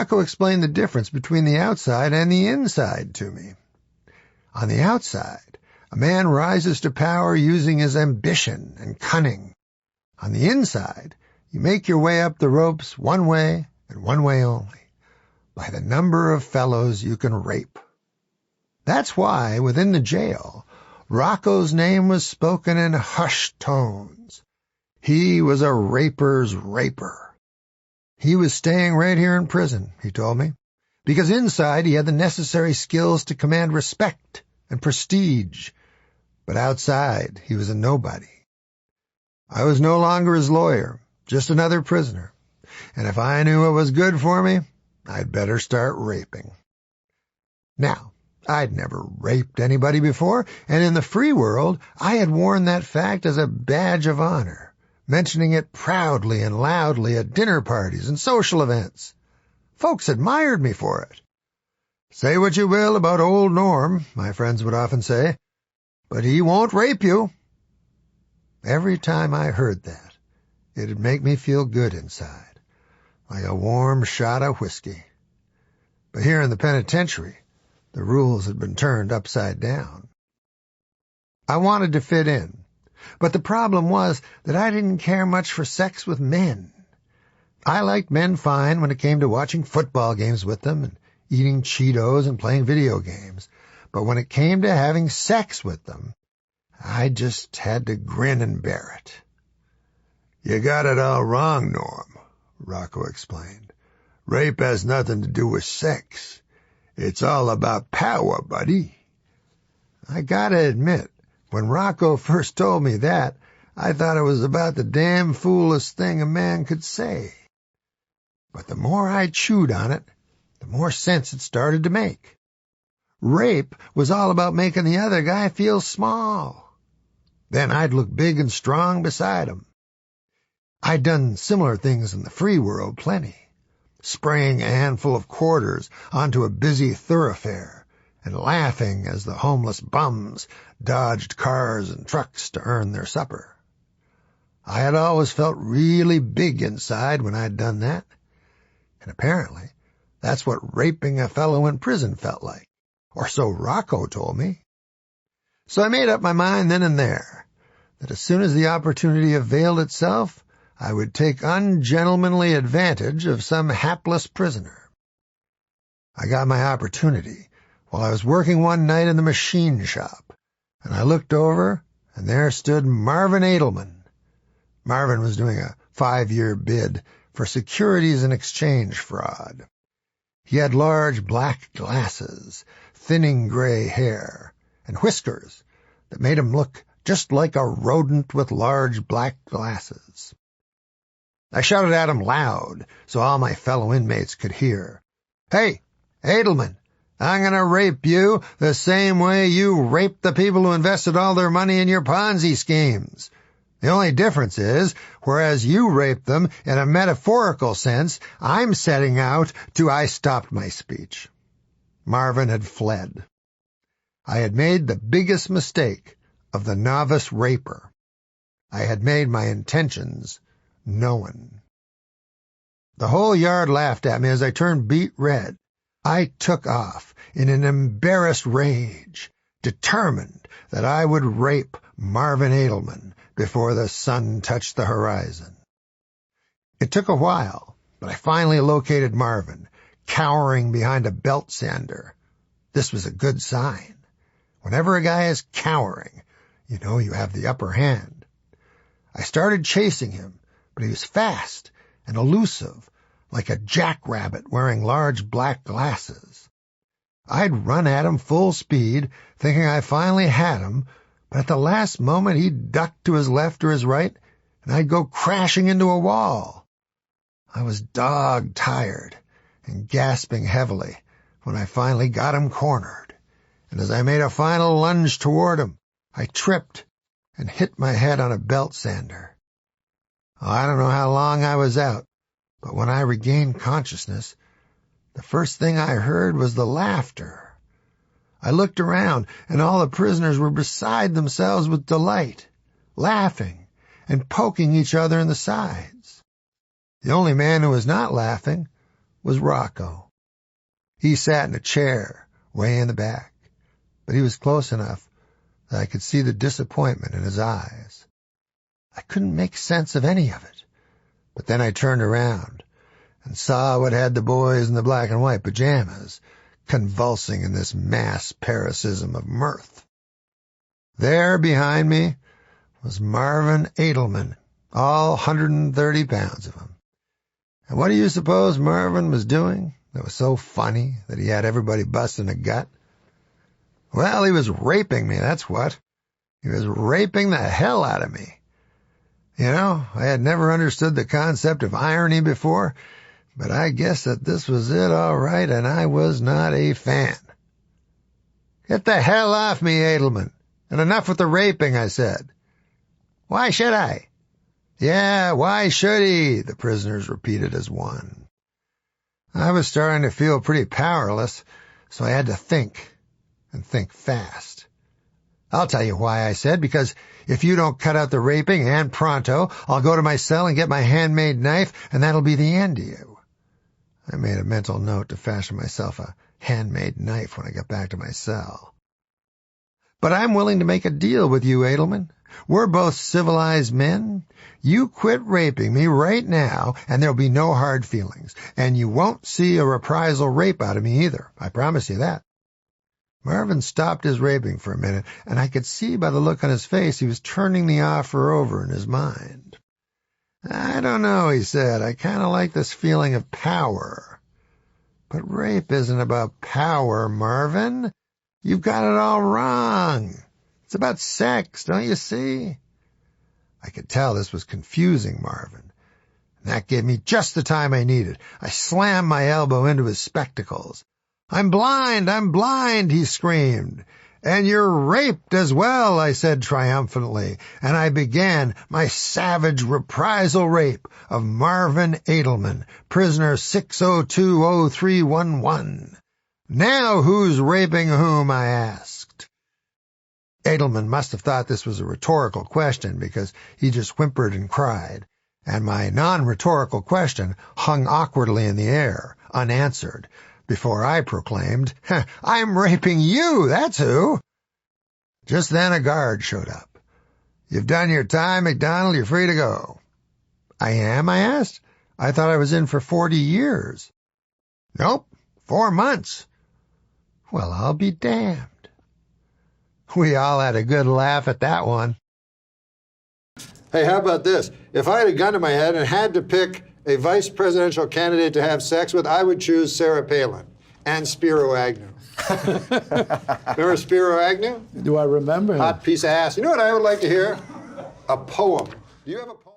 Rocco explained the difference between the outside and the inside to me. On the outside, a man rises to power using his ambition and cunning. On the inside, you make your way up the ropes one way and one way only, by the number of fellows you can rape. That's why, within the jail, Rocco's name was spoken in hushed tones. He was a raper's raper. He was staying right here in prison, he told me, because inside he had the necessary skills to command respect and prestige, but outside he was a nobody. I was no longer his lawyer, just another prisoner, and if I knew what was good for me, I'd better start raping. Now, I'd never raped anybody before, and in the free world, I had worn that fact as a badge of honor, mentioning it proudly and loudly at dinner parties and social events. Folks admired me for it. Say what you will about old Norm, my friends would often say, but he won't rape you. Every time I heard that, it'd make me feel good inside, like a warm shot of whiskey. But here in the penitentiary, the rules had been turned upside down. I wanted to fit in, but the problem was that I didn't care much for sex with men. I liked men fine when it came to watching football games with them and eating Cheetos and playing video games, but when it came to having sex with them, I just had to grin and bear it. You got it all wrong, Norm, Rocco explained. Rape has nothing to do with sex. It's all about power, buddy. I gotta admit, when Rocco first told me that, I thought it was about the damn foolest thing a man could say. But the more I chewed on it, the more sense it started to make. Rape was all about making the other guy feel small. Then I'd look big and strong beside him. I'd done similar things in the free world plenty, spraying a handful of quarters onto a busy thoroughfare and laughing as the homeless bums dodged cars and trucks to earn their supper. I had always felt really big inside when I'd done that, and apparently that's what raping a fellow in prison felt like, or so Rocco told me. So I made up my mind then and there that as soon as the opportunity availed itself, I would take ungentlemanly advantage of some hapless prisoner. I got my opportunity while I was working one night in the machine shop, and I looked over, and there stood Marvin Edelman. Marvin was doing a 5-year bid for securities and exchange fraud. He had large black glasses, thinning gray hair, and whiskers that made him look just like a rodent with large black glasses. I shouted at him loud so all my fellow inmates could hear. "Hey, Edelman, I'm going to rape you the same way you raped the people who invested all their money in your Ponzi schemes. The only difference is, whereas you raped them in a metaphorical sense, I'm setting out to—" I stopped my speech. Marvin had fled. I had made the biggest mistake of the novice raper. I had made my intentions known. The whole yard laughed at me as I turned beet red. I took off in an embarrassed rage, determined that I would rape Marvin Edelman before the sun touched the horizon. It took a while, but I finally located Marvin, cowering behind a belt sander. This was a good sign. Whenever a guy is cowering, you know you have the upper hand. I started chasing him, but he was fast and elusive, like a jackrabbit wearing large black glasses. I'd run at him full speed, thinking I finally had him, but at the last moment he'd duck to his left or his right, and I'd go crashing into a wall. I was dog-tired and gasping heavily when I finally got him cornered, and as I made a final lunge toward him, I tripped and hit my head on a belt sander. I don't know how long I was out, but when I regained consciousness, the first thing I heard was the laughter. I looked around, and all the prisoners were beside themselves with delight, laughing and poking each other in the sides. The only man who was not laughing was Rocco. He sat in a chair way in the back, but he was close enough that I could see the disappointment in his eyes. I couldn't make sense of any of it, but then I turned around and saw what had the boys in the black and white pajamas convulsing in this mass paroxysm of mirth. There behind me was Marvin Edelman, all 130 pounds of him. And what do you suppose Marvin was doing that was so funny that he had everybody busting a gut? Well, he was raping me, that's what. He was raping the hell out of me. You know, I had never understood the concept of irony before, but I guess that this was it all right, and I was not a fan. Get the hell off me, Edelman. And enough with the raping, I said. Why should I? Yeah, why should he? The prisoners repeated as one. I was starting to feel pretty powerless, so I had to think, and think fast. I'll tell you why, I said, because if you don't cut out the raping and pronto, I'll go to my cell and get my handmade knife, and that'll be the end of you. I made a mental note to fashion myself a handmade knife when I got back to my cell. But I'm willing to make a deal with you, Edelman. We're both civilized men. You quit raping me right now, and there'll be no hard feelings. And you won't see a reprisal rape out of me either. I promise you that. Marvin stopped his raping for a minute, and I could see by the look on his face he was turning the offer over in his mind. I don't know, he said. I kind of like this feeling of power. But rape isn't about power, Marvin. You've got it all wrong. It's about sex, don't you see? I could tell this was confusing Marvin. And that gave me just the time I needed. I slammed my elbow into his spectacles. I'm blind, he screamed. And you're raped as well, I said triumphantly, and I began my savage reprisal rape of Marvin Edelman, prisoner 6020311. Now who's raping whom, I asked. Edelman must have thought this was a rhetorical question because he just whimpered and cried, and my non-rhetorical question hung awkwardly in the air, unanswered, before I proclaimed, I'm raping you, that's who. Just then a guard showed up. You've done your time, Macdonald, you're free to go. I am, I asked. I thought I was in for 40 years. Nope, 4 months. Well, I'll be damned. We all had a good laugh at that one. Hey, how about this? If I had a gun to my head and had to pick a vice presidential candidate to have sex with, I would choose Sarah Palin and Spiro Agnew. Remember Spiro Agnew? Do I remember him? Hot piece of ass. You know what I would like to hear? A poem. Do you have a poem?